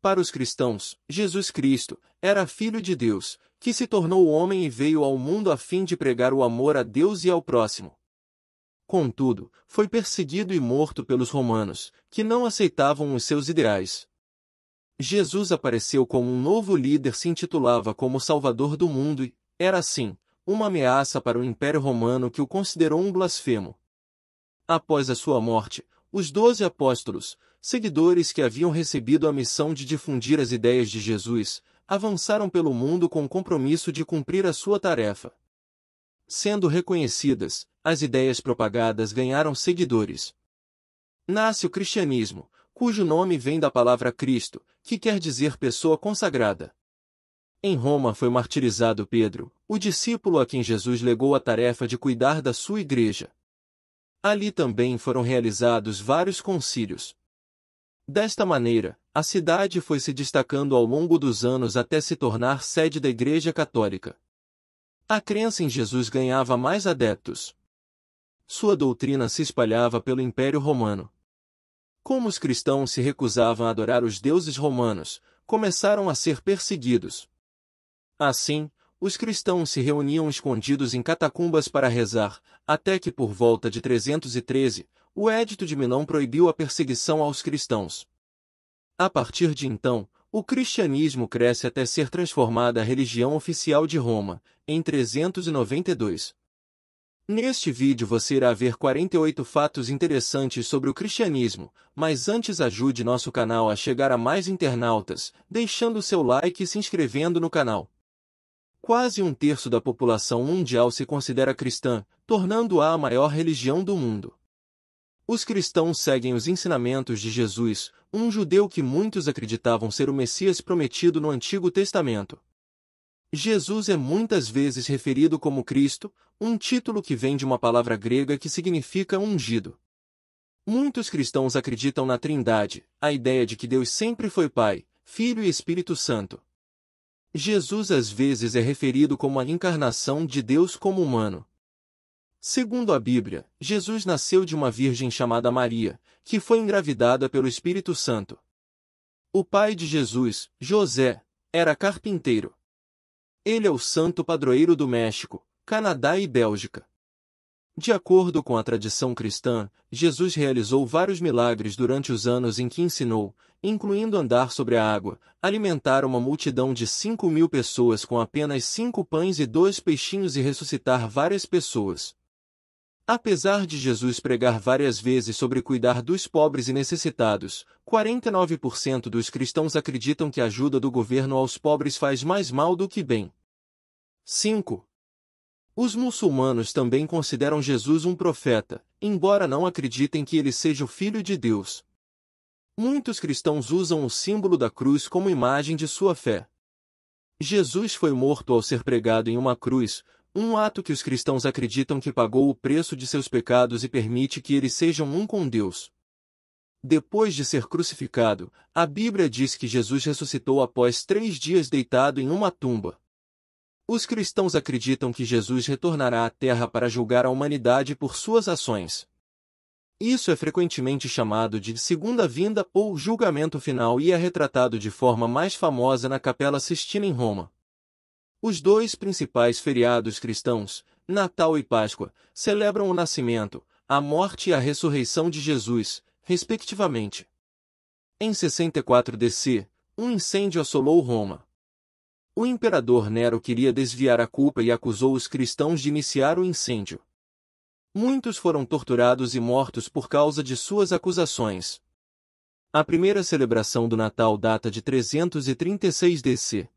Para os cristãos, Jesus Cristo era Filho de Deus, que se tornou homem e veio ao mundo a fim de pregar o amor a Deus e ao próximo. Contudo, foi perseguido e morto pelos romanos, que não aceitavam os seus ideais. Jesus apareceu como um novo líder, se intitulava como Salvador do mundo e, era assim, uma ameaça para o Império Romano, que o considerou um blasfemo. Após a sua morte, os 12 apóstolos, seguidores que haviam recebido a missão de difundir as ideias de Jesus, avançaram pelo mundo com o compromisso de cumprir a sua tarefa. Sendo reconhecidas, as ideias propagadas ganharam seguidores. Nasce o cristianismo, cujo nome vem da palavra Cristo, que quer dizer pessoa consagrada. Em Roma foi martirizado Pedro, o discípulo a quem Jesus legou a tarefa de cuidar da sua igreja. Ali também foram realizados vários concílios. Desta maneira, a cidade foi se destacando ao longo dos anos até se tornar sede da Igreja Católica. A crença em Jesus ganhava mais adeptos. Sua doutrina se espalhava pelo Império Romano. Como os cristãos se recusavam a adorar os deuses romanos, começaram a ser perseguidos. Assim, os cristãos se reuniam escondidos em catacumbas para rezar, até que por volta de 313, o Edito de Milão proibiu a perseguição aos cristãos. A partir de então, o cristianismo cresce até ser transformada a religião oficial de Roma, em 392. Neste vídeo você irá ver 48 fatos interessantes sobre o cristianismo, mas antes ajude nosso canal a chegar a mais internautas, deixando seu like e se inscrevendo no canal. Quase um terço da população mundial se considera cristã, tornando-a a maior religião do mundo. Os cristãos seguem os ensinamentos de Jesus, um judeu que muitos acreditavam ser o Messias prometido no Antigo Testamento. Jesus é muitas vezes referido como Cristo, um título que vem de uma palavra grega que significa ungido. Muitos cristãos acreditam na Trindade, a ideia de que Deus sempre foi Pai, Filho e Espírito Santo. Jesus às vezes é referido como a encarnação de Deus como humano. Segundo a Bíblia, Jesus nasceu de uma virgem chamada Maria, que foi engravidada pelo Espírito Santo. O pai de Jesus, José, era carpinteiro. Ele é o santo padroeiro do México, Canadá e Bélgica. De acordo com a tradição cristã, Jesus realizou vários milagres durante os anos em que ensinou, incluindo andar sobre a água, alimentar uma multidão de 5.000 pessoas com apenas 5 pães e 2 peixinhos e ressuscitar várias pessoas. Apesar de Jesus pregar várias vezes sobre cuidar dos pobres e necessitados, 49% dos cristãos acreditam que a ajuda do governo aos pobres faz mais mal do que bem. 5. Os muçulmanos também consideram Jesus um profeta, embora não acreditem que ele seja o Filho de Deus. Muitos cristãos usam o símbolo da cruz como imagem de sua fé. Jesus foi morto ao ser pregado em uma cruz, um ato que os cristãos acreditam que pagou o preço de seus pecados e permite que eles sejam um com Deus. Depois de ser crucificado, a Bíblia diz que Jesus ressuscitou após 3 dias deitado em uma tumba. Os cristãos acreditam que Jesus retornará à Terra para julgar a humanidade por suas ações. Isso é frequentemente chamado de Segunda Vinda ou Julgamento Final e é retratado de forma mais famosa na Capela Sistina em Roma. Os 2 principais feriados cristãos, Natal e Páscoa, celebram o nascimento, a morte e a ressurreição de Jesus, respectivamente. Em 64 DC, um incêndio assolou Roma. O imperador Nero queria desviar a culpa e acusou os cristãos de iniciar o incêndio. Muitos foram torturados e mortos por causa de suas acusações. A primeira celebração do Natal data de 336 DC.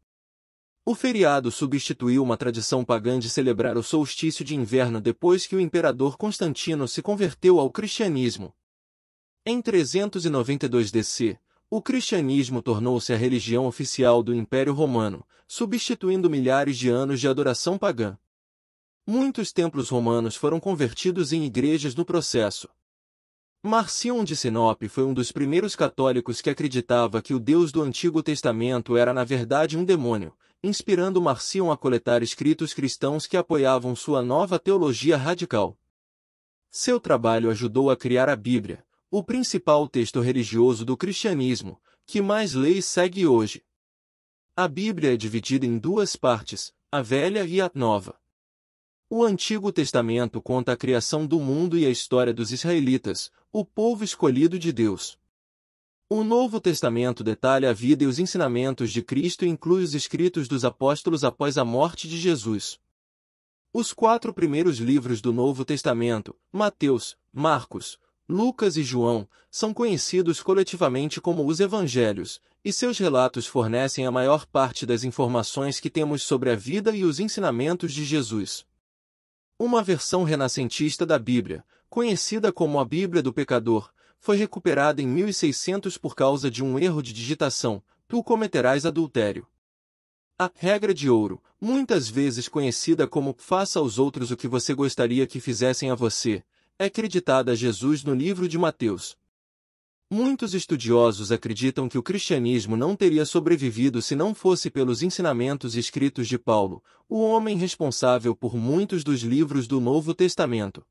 O feriado substituiu uma tradição pagã de celebrar o solstício de inverno depois que o imperador Constantino se converteu ao cristianismo. Em 392 DC, o cristianismo tornou-se a religião oficial do Império Romano, substituindo milhares de anos de adoração pagã. Muitos templos romanos foram convertidos em igrejas no processo. Marcion de Sinope foi um dos primeiros católicos que acreditava que o Deus do Antigo Testamento era na verdade um demônio, inspirando Marcion a coletar escritos cristãos que apoiavam sua nova teologia radical. Seu trabalho ajudou a criar a Bíblia, o principal texto religioso do cristianismo, que mais lê e segue hoje. A Bíblia é dividida em duas partes, a Velha e a Nova. O Antigo Testamento conta a criação do mundo e a história dos israelitas, o povo escolhido de Deus. O Novo Testamento detalha a vida e os ensinamentos de Cristo e inclui os escritos dos apóstolos após a morte de Jesus. Os 4 primeiros livros do Novo Testamento, Mateus, Marcos, Lucas e João, são conhecidos coletivamente como os Evangelhos, e seus relatos fornecem a maior parte das informações que temos sobre a vida e os ensinamentos de Jesus. Uma versão renascentista da Bíblia, conhecida como a Bíblia do Pecador, foi recuperada em 1600 por causa de um erro de digitação: tu cometerás adultério. A regra de ouro, muitas vezes conhecida como faça aos outros o que você gostaria que fizessem a você, é acreditada a Jesus no livro de Mateus. Muitos estudiosos acreditam que o cristianismo não teria sobrevivido se não fosse pelos ensinamentos escritos de Paulo, o homem responsável por muitos dos livros do Novo Testamento.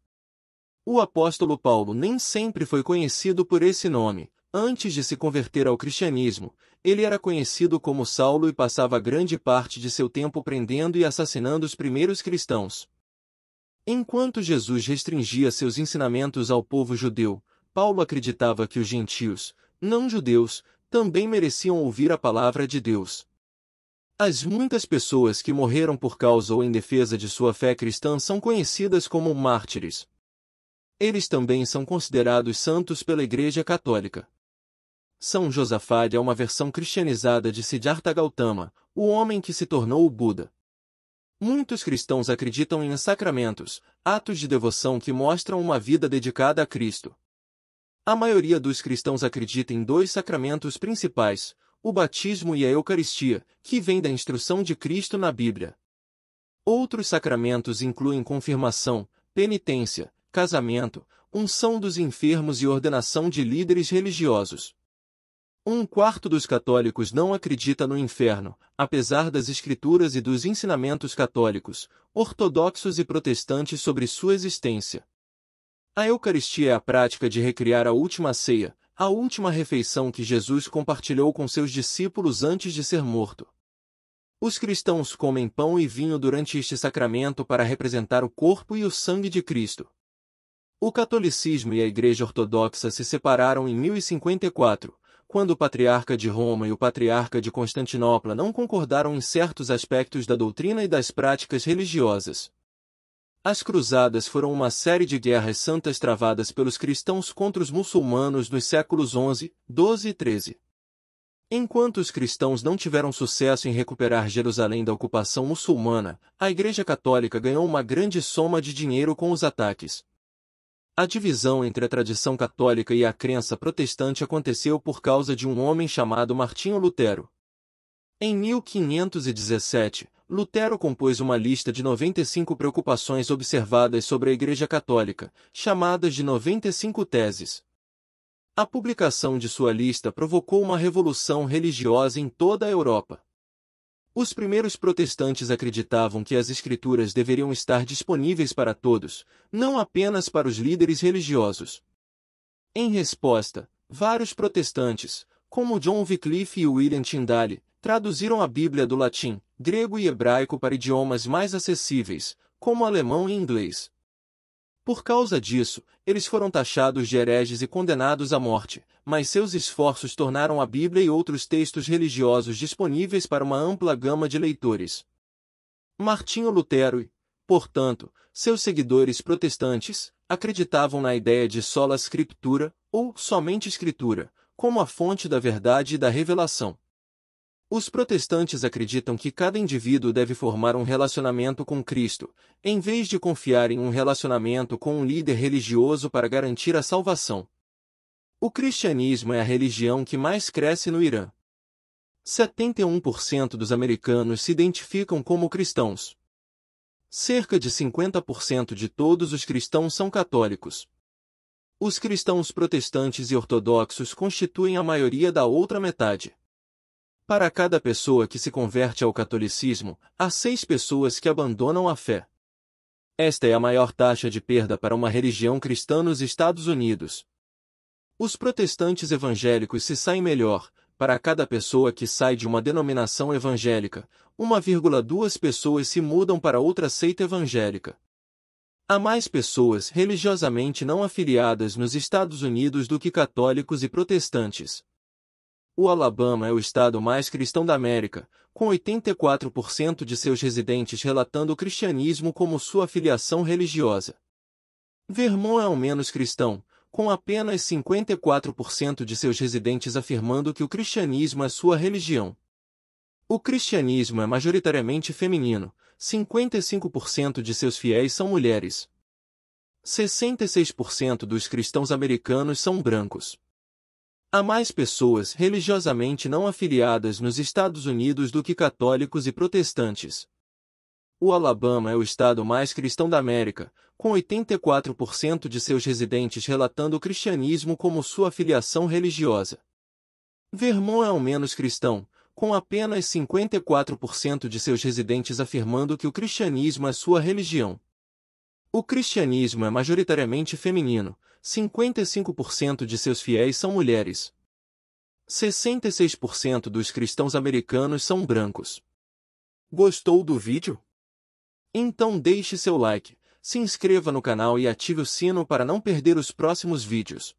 O apóstolo Paulo nem sempre foi conhecido por esse nome. Antes de se converter ao cristianismo, ele era conhecido como Saulo e passava grande parte de seu tempo prendendo e assassinando os primeiros cristãos. Enquanto Jesus restringia seus ensinamentos ao povo judeu, Paulo acreditava que os gentios, não judeus, também mereciam ouvir a palavra de Deus. As muitas pessoas que morreram por causa ou em defesa de sua fé cristã são conhecidas como mártires. Eles também são considerados santos pela Igreja Católica. São Josafat é uma versão cristianizada de Siddhartha Gautama, o homem que se tornou o Buda. Muitos cristãos acreditam em sacramentos, atos de devoção que mostram uma vida dedicada a Cristo. A maioria dos cristãos acredita em 2 sacramentos principais, o batismo e a Eucaristia, que vêm da instrução de Cristo na Bíblia. Outros sacramentos incluem confirmação, penitência, casamento, unção dos enfermos e ordenação de líderes religiosos. 1/4 dos católicos não acredita no inferno, apesar das escrituras e dos ensinamentos católicos, ortodoxos e protestantes sobre sua existência. A Eucaristia é a prática de recriar a última ceia, a última refeição que Jesus compartilhou com seus discípulos antes de ser morto. Os cristãos comem pão e vinho durante este sacramento para representar o corpo e o sangue de Cristo. O catolicismo e a Igreja Ortodoxa se separaram em 1054, quando o Patriarca de Roma e o Patriarca de Constantinopla não concordaram em certos aspectos da doutrina e das práticas religiosas. As Cruzadas foram uma série de guerras santas travadas pelos cristãos contra os muçulmanos nos séculos XI, XII e XIII. Enquanto os cristãos não tiveram sucesso em recuperar Jerusalém da ocupação muçulmana, a Igreja Católica ganhou uma grande soma de dinheiro com os ataques. A divisão entre a tradição católica e a crença protestante aconteceu por causa de um homem chamado Martinho Lutero. Em 1517, Lutero compôs uma lista de 95 preocupações observadas sobre a Igreja Católica, chamadas de 95 teses. A publicação de sua lista provocou uma revolução religiosa em toda a Europa. Os primeiros protestantes acreditavam que as Escrituras deveriam estar disponíveis para todos, não apenas para os líderes religiosos. Em resposta, vários protestantes, como John Wycliffe e William Tyndale, traduziram a Bíblia do latim, grego e hebraico para idiomas mais acessíveis, como alemão e inglês. Por causa disso, eles foram taxados de hereges e condenados à morte, mas seus esforços tornaram a Bíblia e outros textos religiosos disponíveis para uma ampla gama de leitores. Martinho Lutero e, portanto, seus seguidores protestantes, acreditavam na ideia de sola scriptura, ou somente escritura, como a fonte da verdade e da revelação. Os protestantes acreditam que cada indivíduo deve formar um relacionamento com Cristo, em vez de confiar em um relacionamento com um líder religioso para garantir a salvação. O cristianismo é a religião que mais cresce no Irã. 71% dos americanos se identificam como cristãos. Cerca de 50% de todos os cristãos são católicos. Os cristãos protestantes e ortodoxos constituem a maioria da outra metade. Para cada pessoa que se converte ao catolicismo, há 6 pessoas que abandonam a fé. Esta é a maior taxa de perda para uma religião cristã nos Estados Unidos. Os protestantes evangélicos se saem melhor, para cada pessoa que sai de uma denominação evangélica, 1,2 pessoas se mudam para outra seita evangélica. Há mais pessoas religiosamente não afiliadas nos Estados Unidos do que católicos e protestantes. O Alabama é o estado mais cristão da América, com 84% de seus residentes relatando o cristianismo como sua filiação religiosa. Vermont é o menos cristão, com apenas 54% de seus residentes afirmando que o cristianismo é sua religião. O cristianismo é majoritariamente feminino, 55% de seus fiéis são mulheres. 66% dos cristãos americanos são brancos. Há mais pessoas religiosamente não afiliadas nos Estados Unidos do que católicos e protestantes. O Alabama é o estado mais cristão da América, com 84% de seus residentes relatando o cristianismo como sua filiação religiosa. Vermont é o menos cristão, com apenas 54% de seus residentes afirmando que o cristianismo é sua religião. O cristianismo é majoritariamente feminino, 55% de seus fiéis são mulheres. 66% dos cristãos americanos são brancos. Gostou do vídeo? Então deixe seu like, se inscreva no canal e ative o sino para não perder os próximos vídeos.